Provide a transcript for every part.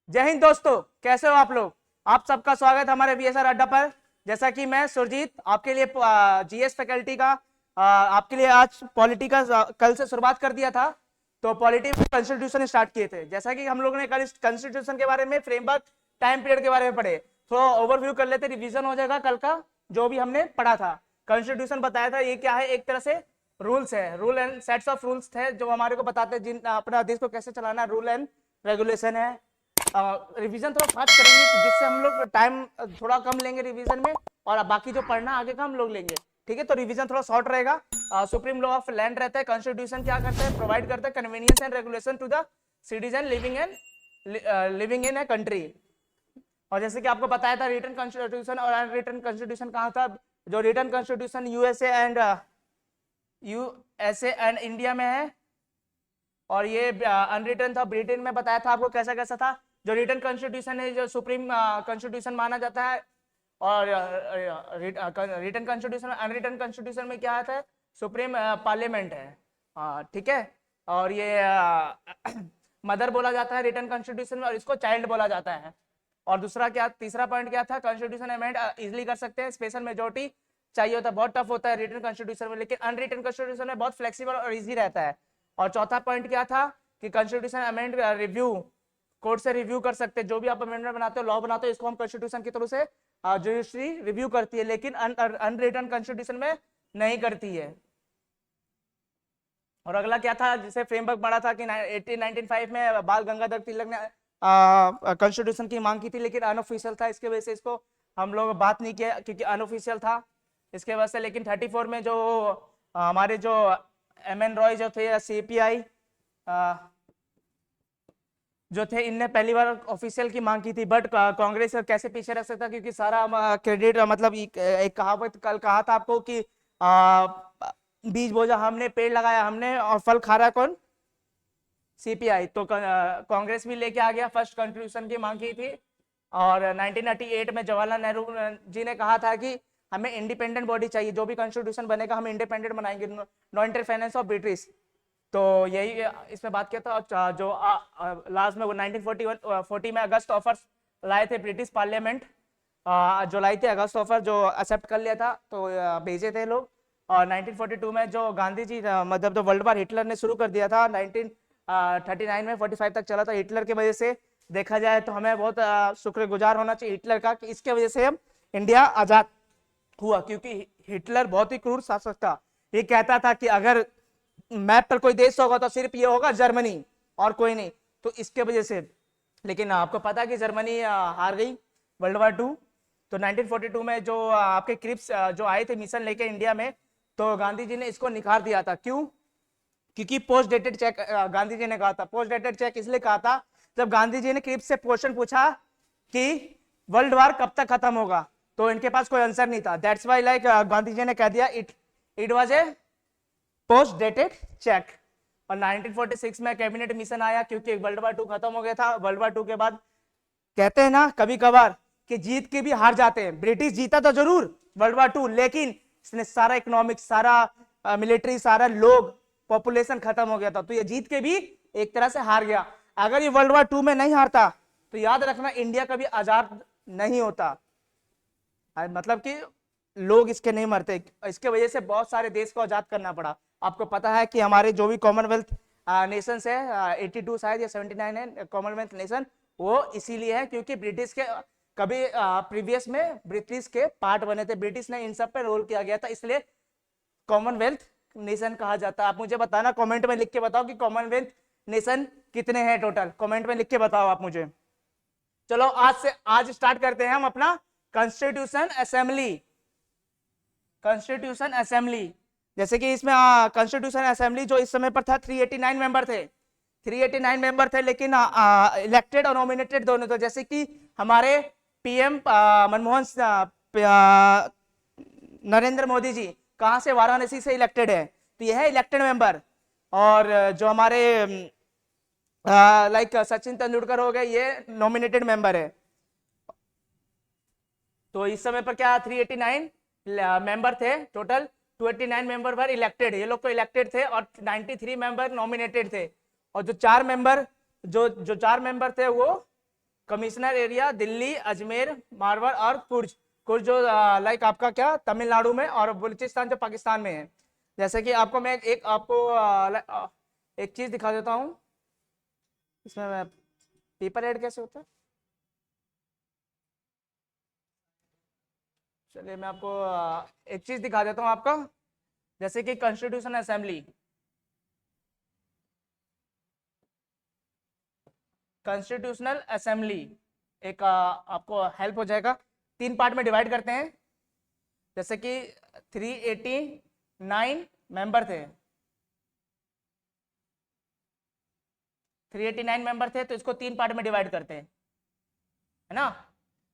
जय हिंद दोस्तों, कैसे हो आप लोग। आप सबका स्वागत हमारे बीएसआर अड्डा पर। जैसा कि मैं सुरजीत आपके लिए जीएस फैकल्टी का आपके लिए आज पॉलिटी का कल से शुरुआत कर दिया था। तो पॉलिटी में कॉन्स्टिट्यूशन स्टार्ट किए थे। जैसा कि हम लोगों ने कल कॉन्स्टिट्यूशन के बारे में, फ्रेमवर्क, टाइम पीरियड के बारे में पढ़े। थोड़ा ओवरव्यू कर लेते, रिवीजन हो जाएगा कल का जो भी हमने पढ़ा था। कॉन्स्टिट्यूशन बताया था ये क्या है, एक तरह से रूल्स है, rule and sets of rules थे जो हमारे को बताते हैं जिन अपना देश को कैसे चलाना है। रूल एंड रेगुलेशन है। रिवीजन थोड़ा फास्ट करेंगे जिससे हम लोग टाइम थोड़ा कम लेंगे रिवीजन में, और बाकी जो पढ़ना आगे का हम लोग लेंगे। ठीक है, तो रिवीजन थोड़ा शॉर्ट रहेगा। सुप्रीम लॉ ऑफ लैंड रहता है। कॉन्स्टिट्यूशन क्या करता है, प्रोवाइड करता है convenience and regulation to the citizen living in a country. और जैसे कि आपको बताया था रिटन कॉन्स्टिट्यूशन और अनरिटन कॉन्स्टिट्यूशन कहाँ था। जो written constitution USA and India में है, और ये अनरिटन था ब्रिटेन में। बताया था आपको कैसा कैसा था। जो रिटन कॉन्स्टिट्यूशन है, जो सुप्रीम कॉन्स्टिट्यूशन माना जाता है। और रिटन कॉन्स्टिट्यूशन, अनरिटन कॉन्स्टिट्यूशन में क्या आता है, सुप्रीम पार्लियामेंट है। ठीक है। और ये मदर बोला जाता है रिटन कॉन्स्टिट्यूशन में, और इसको चाइल्ड बोला जाता है। और दूसरा क्या, तीसरा पॉइंट क्या था, कॉन्स्टिट्यूशन अमेंड इजिली कर सकते हैं, स्पेशल मेजोरिटी चाहिए होता है। बहुत टफ होता है रिटन कॉन्स्टिट्यूशन में, लेकिन अनरिटन कॉन्स्टिट्यूशन में बहुत फ्लेक्सिबल और इजी रहता है। और चौथा पॉइंट क्या था कि कॉन्स्टिट्यूशन अमेंड रिव्यू कोर्ट से रिव्यू कर सकते हैं। जो भी आप अमेंडमेंट बनाते हो, लॉ बनाते हो, इसको हम कॉन्स्टिट्यूशन की तरफ से जुडिशरी रिव्यू करती है, लेकिन अनरिटन कॉन्स्टिट्यूशन में नहीं करती है। और अगला क्या था, जिसे फ्रेमवर्क पढ़ा था कि 1895 में बाल गंगाधर तिलक ने कॉन्स्टिट्यूशन की मांग की थी, लेकिन अनऑफिशियल था। इसके वजह से इसको हम लोग बात नहीं किया क्योंकि अनऑफिशियल था इसके वजह से। लेकिन 34 में जो हमारे जो एम.एन. रॉय जो थे, सीपीआई जो थे, इनने पहली बार ऑफिशियल की मांग की थी। बट कांग्रेस कैसे पीछे रख सकता, क्योंकि सारा क्रेडिट मतलब एक कहावत कल कहा था आपको कि बीज बोझा हमने, पेड़ लगाया हमने, और फल खा रहा कौन, सीपीआई। तो कांग्रेस भी लेके आ गया, फर्स्ट कॉन्स्टिट्यूशन की मांग की थी। और 1998 में जवाहरलाल नेहरू जी ने कहा था कि हमें इंडिपेंडेंट बॉडी चाहिए, जो भी कॉन्स्टिट्यूशन बनेगा हम इंडिपेंडेंट बनाएंगे, नो इंटरफेरेंस ऑफ ब्रिटिश। तो यही इसमें बात किया था। जो लास्ट में वो 1940 में अगस्त ऑफर्स लाए थे ब्रिटिश पार्लियामेंट, जो लाई थे अगस्त ऑफर, जो एक्सेप्ट कर लिया था, तो भेजे थे लोग। और 1942 में जो गांधी जी मतलब जो वर्ल्ड वार हिटलर ने शुरू कर दिया था, 1939 में 45 तक चला था। हिटलर की वजह से देखा जाए तो हमें बहुत शुक्रगुजार होना चाहिए हिटलर का, कि इसके वजह से हम इंडिया आजाद हुआ। क्योंकि हिटलर बहुत ही क्रूर शासक था। ये कहता था कि अगर मैप पर कोई देश होगा तो सिर्फ ये होगा जर्मनी, और कोई नहीं। तो इसके वजह से, लेकिन आपको पता है कि जर्मनी हार गई वर्ल्ड वार 2। तो 1942 में जो आपके क्रिप्स जो आए थे मिशन लेके इंडिया में, तो गांधी जी ने इसको निखार दिया था। क्यों? क्योंकि post dated cheque Gandhi ji ने कहा था। पोस्ट डेटेड चेक इसलिए कहा था, जब गांधी जी ने क्रिप्स से क्वेश्चन पूछा कि वर्ल्ड वार कब तक खत्म होगा, तो इनके पास कोई आंसर नहीं था। That's why like Gandhi ji ने कह दिया it was a post dated cheque. और 1946 में कैबिनेट मिशन आया, क्योंकि वर्ल्ड वार 2 खत्म हो गया था। वर्ल्ड वार 2 के बाद कहते हैं ना कभी कभार कि जीत के भी हार जाते हैं। ब्रिटिश जीता तो जरूर वर्ल्ड वार 2, लेकिन इसने सारा इकोनॉमिक्स, सारा मिलिट्री, सारा लोग, पॉपुलेशन खत्म हो गया था। तो ये जीत के भी एक तरह से हार गया। अगर ये वर्ल्ड वार 2 में नहीं हारता तो याद रखना इंडिया कभी आजाद नहीं होता। मतलब कि लोग इसके नहीं मरते। इसके वजह से बहुत सारे देश को आजाद करना पड़ा। आपको पता है कि हमारे जो भी कॉमनवेल्थ नेशंस है, 82 शायद या 79 है कॉमनवेल्थ नेशन, वो इसीलिए है क्योंकि ब्रिटिश के कभी प्रीवियस में ब्रिटिश के पार्ट बने थे। ब्रिटिश ने इन सब पे रोल किया गया था, इसलिए कॉमनवेल्थ नेशन कहा जाता है। आप मुझे बताना, कमेंट में लिख के बताओ कि कॉमनवेल्थ नेशन कितने हैं टोटल। कमेंट में लिख के बताओ आप मुझे। चलो आज स्टार्ट करते हैं हम अपना कॉन्स्टिट्यूशन असेंबली। कॉन्स्टिट्यूशन असेंबली, जैसे कि इसमें कॉन्स्टिट्यूशन असेंबली जो इस समय पर था, 389 मेंबर थे। 389 मेंबर थे, लेकिन इलेक्टेड और नॉमिनेटेड दोनों थे। जैसे कि हमारे पीएम मनमोहन नरेंद्र मोदी जी कहां से, वाराणसी से इलेक्टेड है, तो यह है इलेक्टेड मेंबर। और जो हमारे लाइक सचिन तेंदुलकर हो गए, ये नॉमिनेटेड मेंबर है। तो इस समय पर क्या 389 मेंबर थे टोटल। 289 मेंबर वर इलेक्टेड, ये लोग तो इलेक्टेड थे, और 93 मेंबर नॉमिनेटेड थे। और जो चार मेंबर थे वो कमिश्नर एरिया दिल्ली, अजमेर, मारवाड़ और कुर्ज। कुर्ज जो लाइक आपका क्या तमिलनाडु में, और बलूचिस्तान जो पाकिस्तान में है। जैसे कि आपको मैं एक आपको एक चीज दिखा देता हूँ। इसमें पेपर ऐड कैसे होता है, चलिए मैं आपको एक चीज दिखा देता हूँ आपका। जैसे कि कॉन्स्टिट्यूशन असेंबली, कॉन्स्टिट्यूशनल असेंबली एक आपको हेल्प हो जाएगा। 3 पार्ट में डिवाइड करते हैं। जैसे कि 389 मेंबर थे, 389 मेंबर थे, तो इसको 3 पार्ट में डिवाइड करते हैं, है ना।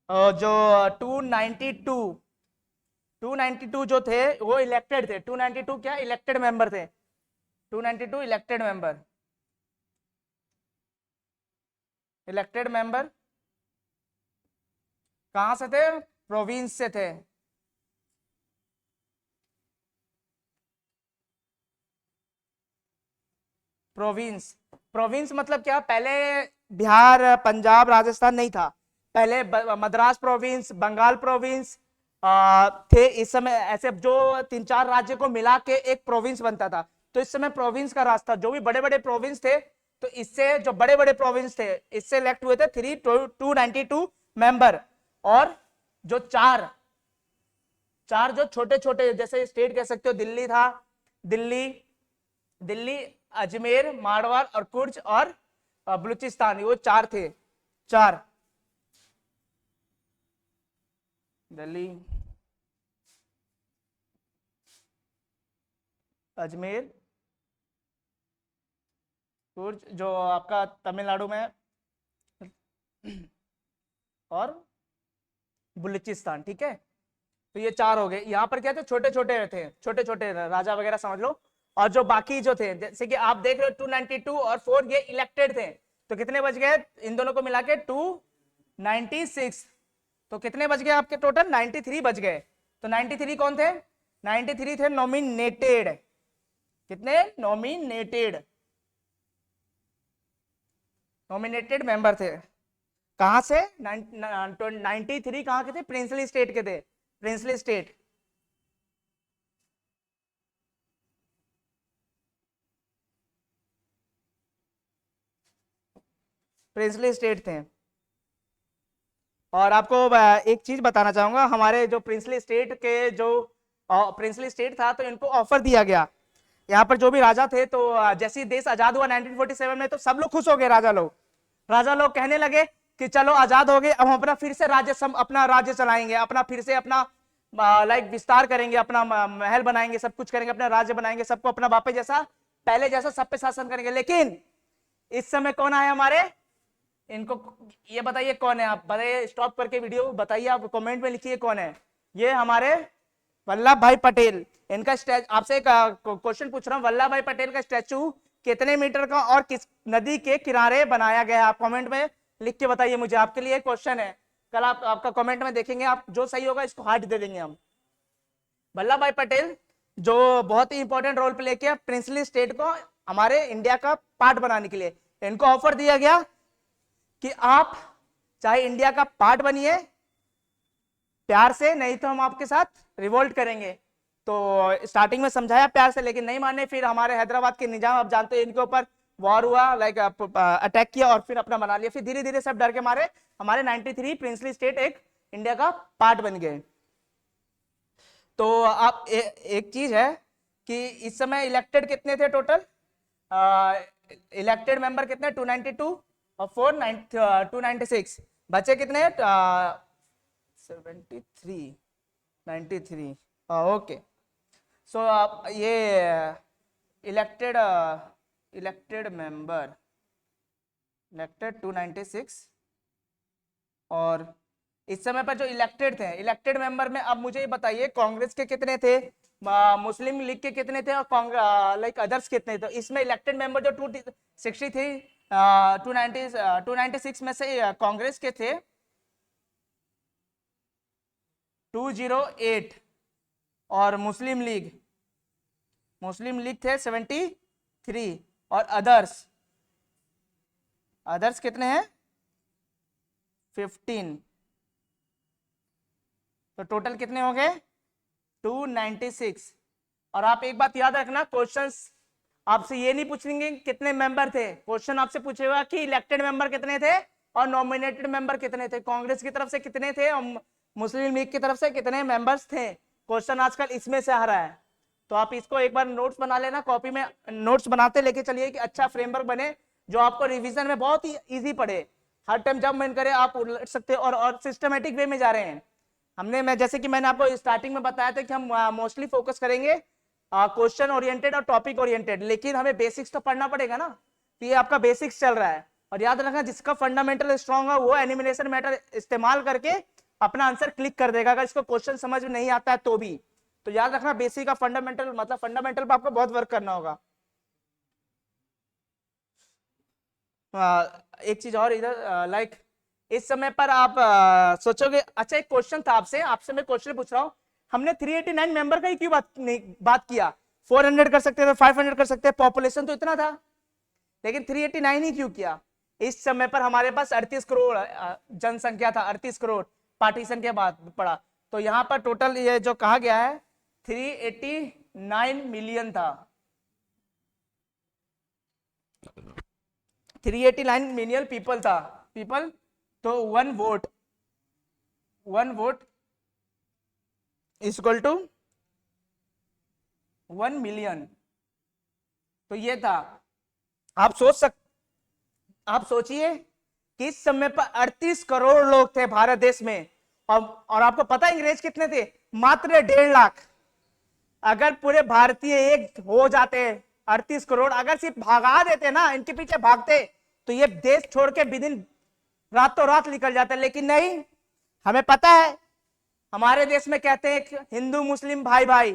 और जो 292 292 जो थे वो इलेक्टेड थे। 292 क्या इलेक्टेड मेंबर थे, 292 इलेक्टेड मेंबर, इलेक्टेड मेंबर कहां से थे, प्रोविंस से थे। प्रोविंस, प्रोविंस मतलब क्या, पहले बिहार, पंजाब, राजस्थान नहीं था। पहले मद्रास प्रोविंस, बंगाल प्रोविंस थे। इस समय ऐसे जो 3-4 राज्य को मिला के एक प्रोविंस बनता था। तो इस समय प्रोविंस का राज था। जो भी बड़े बड़े प्रोविंस थे, तो इससे जो बड़े बड़े प्रोविंस थे इससे इलेक्ट हुए थे 292 मेंबर। और जो चार चार जो छोटे छोटे जैसे स्टेट कह सकते हो, दिल्ली था, दिल्ली दिल्ली अजमेर, मारवाड़ और कुर्ज और बलूचिस्तान, वो 4 थे। 4, दिल्ली, अजमेर, कुर्ज जो आपका तमिलनाडु में, और बलूचिस्तान, ठीक है। तो ये 4 हो गए। यहाँ पर क्या थे, छोटे छोटे थे, छोटे छोटे राजा वगैरह समझ लो। और जो बाकी जो थे, जैसे कि आप देख रहे हो 292 और 4 ये इलेक्टेड थे। तो कितने बच गए इन दोनों को मिला के 296। तो कितने बच गए आपके टोटल, 93 बच गए। तो 93 कौन थे, 93 थे नॉमिनेटेड। कितने नॉमिनेटेड, नॉमिनेटेड मेंबर थे। कहां से 93 कहां के थे, प्रिंसली स्टेट के थे, प्रिंसली स्टेट। प्रिंसली स्टेट थे। और आपको एक चीज बताना चाहूंगा, हमारे जो प्रिंसली स्टेट के जो प्रिंसली स्टेट था, तो इनको ऑफर दिया गया। यहाँ पर जो भी राजा थे, तो जैसे ही देश आजाद हुआ 1947 में, तो सब लोग खुश हो गए। राजा लोग कहने लगे कि चलो आजाद हो गए, अब हम अपना फिर से अपना राज्य चलाएंगे, अपना फिर से अपना लाइक विस्तार करेंगे, अपना महल बनाएंगे, सब कुछ करेंगे, अपना राज्य बनाएंगे, सबको अपना वापस जैसा पहले जैसा सब पे शासन करेंगे। लेकिन इस समय कौन आया हमारे, इनको ये बताइए कौन है, आप बताइए, स्टॉप करके वीडियो बताइए, आप कमेंट में लिखिए कौन है। ये हमारे वल्लभ भाई पटेल। इनका आपसे एक क्वेश्चन पूछ रहा हूँ, वल्लभ भाई पटेल का स्टैचू कितने मीटर का और किस नदी के किनारे बनाया गया है, आप कमेंट में लिख के बताइए मुझे। आपके लिए क्वेश्चन है, कल आपका कमेंट में देखेंगे, आप जो सही होगा इसको हार्ट दे देंगे हम। वल्लभ भाई पटेल जो बहुत ही इंपॉर्टेंट रोल प्ले किया प्रिंसली स्टेट को हमारे इंडिया का पार्ट बनाने के लिए। इनको ऑफर दिया गया कि आप चाहे इंडिया का पार्ट बनिए प्यार से, नहीं तो हम आपके साथ रिवोल्ट करेंगे। तो स्टार्टिंग में समझाया प्यार से, लेकिन नहीं माने। फिर हमारे हैदराबाद के निजाम, आप जानते हैं, इनके ऊपर वॉर हुआ, लाइक अटैक किया और फिर अपना बना लिया। फिर धीरे धीरे सब डर के मारे हमारे 93 प्रिंसली स्टेट एक इंडिया का पार्ट बन गए। तो आप एक चीज है कि इस समय इलेक्टेड कितने थे टोटल, इलेक्टेड मेंबर कितने, 292 और 296, बचे कितने 73, 93। ओके, सो आप ये इलेक्टेड इलेक्टेड मेंबर, इलेक्टेड 296। और इस समय पर जो इलेक्टेड थे, इलेक्टेड मेंबर में अब मुझे बताइए कांग्रेस के कितने थे, मुस्लिम लीग के कितने थे, और लाइक अदर्स कितने थे। तो इसमें इलेक्टेड मेंबर जो 263 296 में से कांग्रेस के थे 208, और मुस्लिम लीग थे 73, और अदर्स कितने हैं 15, तो टोटल कितने हो गए 296। और आप एक बात याद रखना, क्वेश्चंस आपसे ये नहीं पूछेंगे कितने मेंबर थे, क्वेश्चन आपसे पूछेगा कि इलेक्टेड मेंबर कितने थे और नॉमिनेटेड मेंबर कितने थे, कांग्रेस की तरफ से कितने थे और मुस्लिम लीग की तरफ से कितने मेंबर्स थे। क्वेश्चन आजकल इसमें से आ रहा है, तो आप इसको एक बार नोट्स बना लेना, कॉपी में नोट्स बनाते लेके चलिए कि अच्छा फ्रेमवर्क बने जो आपको रिवीजन में बहुत ही इजी पड़े, हर टाइम जब मन करे आप उलट सकते हो और सिस्टमेटिक वे में जा रहे हैं। मैं जैसे कि मैंने आपको स्टार्टिंग में बताया था कि हम मोस्टली फोकस करेंगे क्वेश्चन ओरिएंटेड और टॉपिक ओरिएंटेड, लेकिन हमें बेसिक्स तो पढ़ना पड़ेगा ना, तो ये आपका बेसिक्स चल रहा है। और याद रखना जिसका फंडामेंटल स्ट्रांग है वो एनिमेशन मैटर इस्तेमाल करके अपना आंसर क्लिक कर देगा, अगर इसको क्वेश्चन समझ में नहीं आता है तो भी। तो याद रखना बेसिक का फंडामेंटल, मतलब फंडामेंटल पर आपको बहुत वर्क करना होगा। एक चीज और इधर लाइक इस समय पर आप सोचोगे, अच्छा एक क्वेश्चन था आपसे आपसे मैं क्वेश्चन पूछ रहा हूँ, हमने 389 मेंबर का ही क्यों बात किया, 400 कर सकते थे, 500 कर सकते थे, पॉपुलेशन तो इतना था, लेकिन 389 ही क्यों किया। इस समय पर हमारे पास 38 करोड़ जनसंख्या था, 38 करोड़ पार्टीशन के बाद पड़ा, तो यहाँ पर टोटल ये जो कहा गया है 389 मिलियन था, 389 मिलियन पीपल था, पीपल, तो one vote is equal to 1 million, तो ये था। आप सोचिए कि इस समय पर 38 करोड़ लोग थे भारत देश में, और आपको पता है अंग्रेज कितने थे, मात्र 1.5 लाख। अगर पूरे भारतीय एक हो जाते 38 करोड़, अगर सिर्फ भागा देते ना, इनके पीछे भागते, तो ये देश छोड़ के विदिन रातों रात निकल जाते, लेकिन नहीं। हमें पता है हमारे देश में कहते हैं हिंदू मुस्लिम भाई भाई,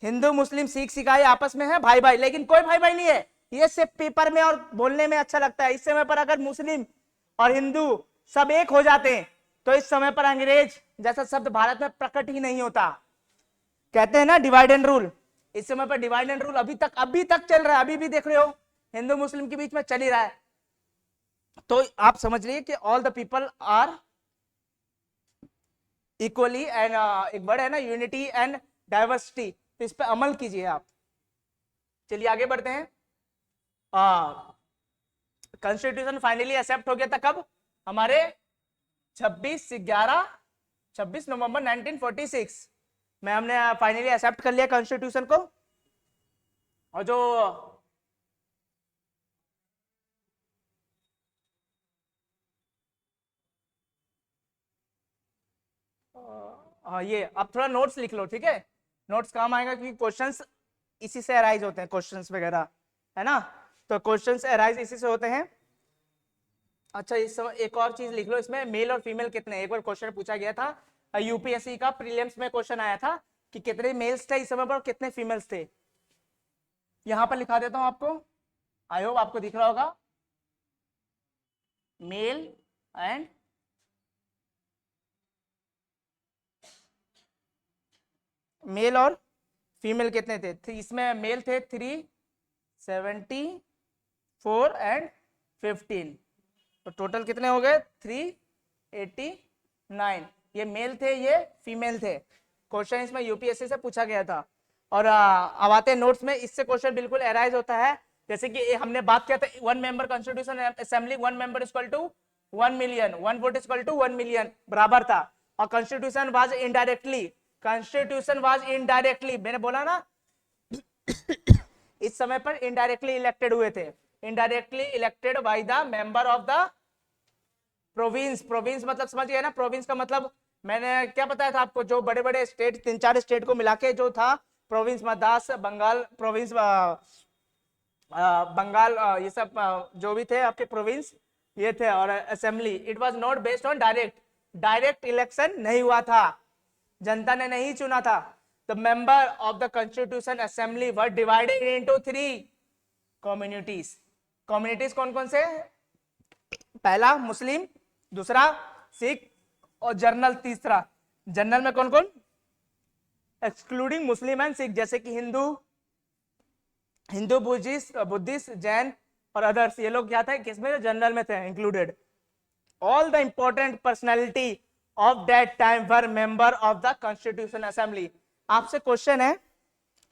हिंदू मुस्लिम सिख ईसाई आपस में है भाई भाई, लेकिन कोई भाई भाई नहीं है, ये सिर्फ पेपर में और बोलने में अच्छा लगता है। इस समय पर अगर मुस्लिम और हिंदू सब एक हो जाते हैं तो इस समय पर अंग्रेज जैसा शब्द भारत में प्रकट ही नहीं होता। कहते हैं ना डिवाइड एंड रूल, इस समय पर डिवाइड एंड रूल अभी तक चल रहा है, अभी भी देख रहे हो हिंदू मुस्लिम के बीच में चल ही रहा है। तो आप समझ लीजिए कि all the people are equally, and एक वर्ड है ना यूनिटी एंड डाइवर्सिटी, तो इस पर अमल कीजिए आप। चलिए आगे बढ़ते हैं। कॉन्स्टिट्यूशन फाइनली एक्सेप्ट हो गया था कब, हमारे 26 नवंबर 1946 में हमने फाइनली एक्सेप्ट कर लिया कॉन्स्टिट्यूशन को। और जो हाँ, ये अब थोड़ा नोट्स लिख लो, ठीक है, नोट्स काम आएगा क्योंकि क्वेश्चंस इसी से अराइज होते हैं, क्वेश्चंस वगैरह, है ना, तो क्वेश्चंस अराइज इसी से होते हैं। अच्छा इस समय एक और चीज लिख लो, इसमें मेल और फीमेल कितने, एक बार क्वेश्चन पूछा गया था यूपीएससी का, प्रीलिम्स में क्वेश्चन आया था कि कितने मेल्स थे इस समय पर, कितने फीमेल्स थे। यहां पर लिखा देता हूं आपको, आई होप आपको दिख रहा होगा, मेल एंड मेल और फीमेल कितने थे, इसमें मेल थे 374 एंड 15, तो टोटल कितने हो गए 389, ये मेल थे ये फीमेल थे। क्वेश्चन इसमें यूपीएससी से पूछा गया था। और अब आते हैं नोट्स में, इससे क्वेश्चन बिल्कुल अराइज होता है, जैसे कि हमने बात किया था 1 member constitution assembly, 1 member equal to 1 million, 1 vote equal to 1 million बराबर था। और कॉन्स्टिट्यूशन वाज इनडायरेक्टली, मैंने बोला ना इस समय पर इनडायरेक्टली इलेक्टेड हुए थे, indirectly elected by the member of the province. Province मतलब समझ गए ना, प्रोविंस का मतलब मैंने क्या बताया था आपको, जो बड़े बड़े स्टेट 3-4 स्टेट को मिला के जो था प्रोविंस, मद्रास, बंगाल प्रोविंस, बंगाल, ये सब जो भी थे आपके प्रोविंस ये थे। और assembly it was not based on direct election नहीं हुआ था, जनता ने नहीं चुना था। The member of the constitution assembly were divided into 3 communities. Communities कौन कौन से, पहला मुस्लिम, दूसरा सिख, और जर्नल तीसरा। जर्नल में कौन कौन, एक्सक्लूडिंग मुस्लिम एंड सिख, जैसे कि हिंदू बुद्धिस्ट जैन और अदर्स, ये लोग क्या थे किसमें, जनरल में थे included. all the important personality of that time were member of the Constitution Assembly. आपसे क्वेश्चन है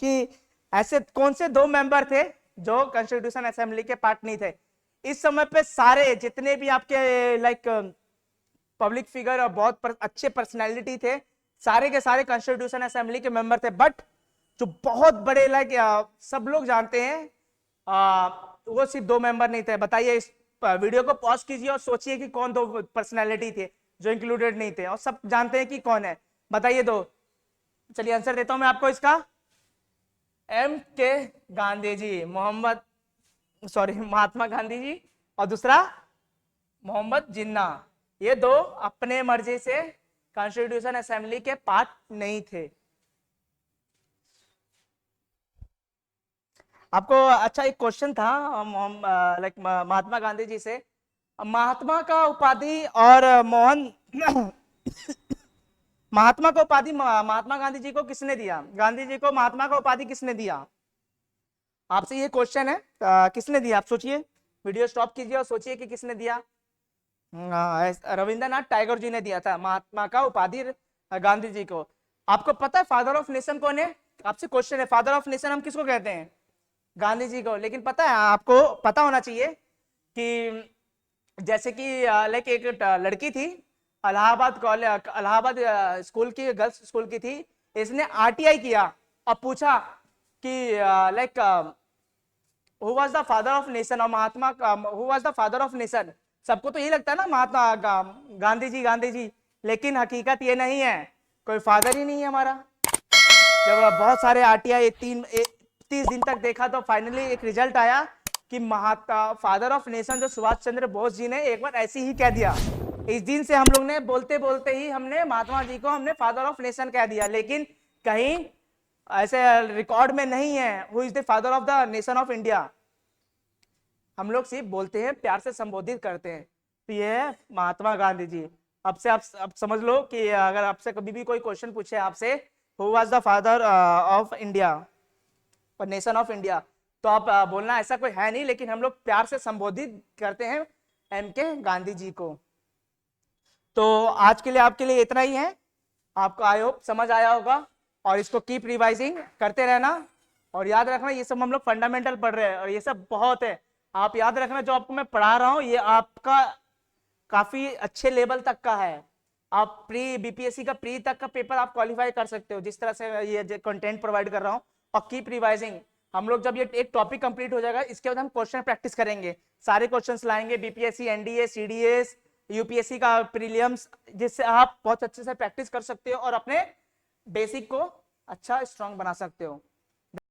कि ऐसे कौन से 2 मेंबर थे जो कॉन्स्टिट्यूशन असेंबली के पार्ट नहीं थे। इस समय पे सारे जितने भी आपके लाइक पब्लिक फिगर और बहुत अच्छे पर्सनैलिटी थे, सारे के सारे कॉन्स्टिट्यूशन असेंबली के मेंबर थे, बट जो बहुत बड़े लाइक सब लोग जानते हैं वो सिर्फ 2 मेंबर नहीं थे। बताइए, इस वीडियो को पॉज कीजिए और सोचिए कि कौन 2 पर्सनैलिटी थे जो इंक्लूडेड नहीं थे, और सब जानते हैं कि कौन है, बताइए 2। चलिए आंसर देता हूं मैं आपको इसका। के गांधी जी, महात्मा गांधी जी, और दूसरा मोहम्मद जिन्ना। ये 2 अपने मर्जी से कॉन्स्टिट्यूशन असेंबली के पार्ट नहीं थे। आपको अच्छा एक क्वेश्चन था लाइक महात्मा गांधी जी से, महात्मा का उपाधि और महात्मा का उपाधि महात्मा गांधी जी को किसने दिया? गांधी जी को महात्मा का उपाधि किसने दिया? आपसे ये क्वेश्चन है, किसने दिया? आप सोचिए, वीडियो स्टॉप कीजिए और सोचिए कि किसने दिया। रविंद्रनाथ टैगोर जी ने दिया था महात्मा का उपाधि गांधी जी को। आपको पता है फादर ऑफ नेशन कौन है? आपसे क्वेश्चन है, फादर ऑफ नेशन हम किसको कहते हैं? गांधी जी को। लेकिन पता है, आपको पता होना चाहिए कि जैसे कि लाइक एक लड़की थी, इलाहाबाद स्कूल की, गर्ल्स स्कूल की थी, इसने आरटीआई किया और पूछा कि like who was the father of nation, और Mahatma who was the father of nation. सबको तो यही लगता है ना महात्मा गांधी जी, लेकिन हकीकत ये नहीं है, कोई फादर ही नहीं है हमारा। जब बहुत सारे आरटीआई 30 दिन तक देखा तो फाइनली एक रिजल्ट आया कि फादर ऑफ नेशन जो सुभाष चंद्र बोस जी ने एक बार ऐसे ही कह दिया। इस दिन से हम लोग ने बोलते बोलते ही हमने महात्मा जी को हमने फादर ऑफ नेशन कह दिया, लेकिन कहीं ऐसे रिकॉर्ड में नहीं है who is the father of the nation of India. हम लोग सिर्फ बोलते हैं, प्यार से संबोधित करते हैं। तो ये है महात्मा गांधी जी। अब से आप समझ लो कि अगर आपसे कभी भी कोई क्वेश्चन पूछे आपसे who was the father of India और नेशन ऑफ इंडिया, तो आप बोलना ऐसा कोई है नहीं, लेकिन हम लोग प्यार से संबोधित करते हैं के गांधी जी को। तो आज के लिए आपके लिए इतना ही है। आपको आई होप समझ आया होगा, और इसको कीप रिवाइजिंग करते रहना, और याद रखना ये सब हम लोग फंडामेंटल पढ़ रहे हैं, और ये सब बहुत है। आप याद रखना जो आपको मैं पढ़ा रहा हूँ ये आपका काफी अच्छे लेवल तक का है। आप प्री बीपीएससी का प्री तक का पेपर आप क्वालिफाई कर सकते हो जिस तरह से ये कंटेंट प्रोवाइड कर रहा हूँ। और कीप रिवाइजिंग। हम लोग जब ये एक टॉपिक कंप्लीट हो जाएगा, इसके बाद हम क्वेश्चन प्रैक्टिस करेंगे, सारे क्वेश्चंस लाएंगे, बीपीएससी, एनडीए, सीडीएस, यूपीएससी का प्रीलियम्स, जिससे आप बहुत अच्छे से प्रैक्टिस कर सकते हो और अपने बेसिक को अच्छा स्ट्रांग बना सकते हो।